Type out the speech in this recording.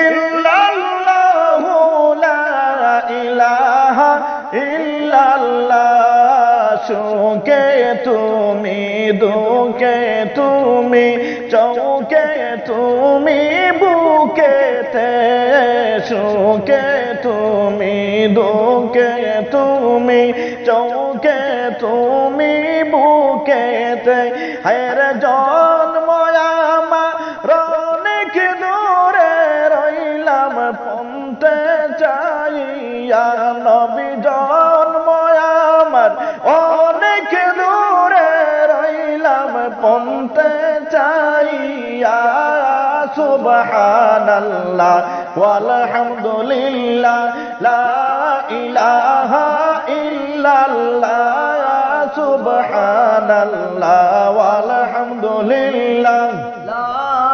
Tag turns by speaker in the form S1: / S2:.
S1: ইল্লাল্লাহু লা ইলাহা ইল্লাল্লাহ। সুখে তুমি দুঃখে তুমি চৌকে তুমি বুকেতে, সুখে তুমি দুঃখে তুমি চৌকে তুমি বুকেতে। হায়র জন্ম আমার অনেক দূরে রইলাম পন্থে চাইয়া, নবী জন্ম আমার অনেক দূরে রইলাম পন্থে চাইয়া। সুবহানাল্লাহ ওয়ালহামদুলিল্লাহ লা ইলাহা ইল্লাল্লাহ। সুবহানাল্লাহ ওয়ালহামদুলিল্লাহ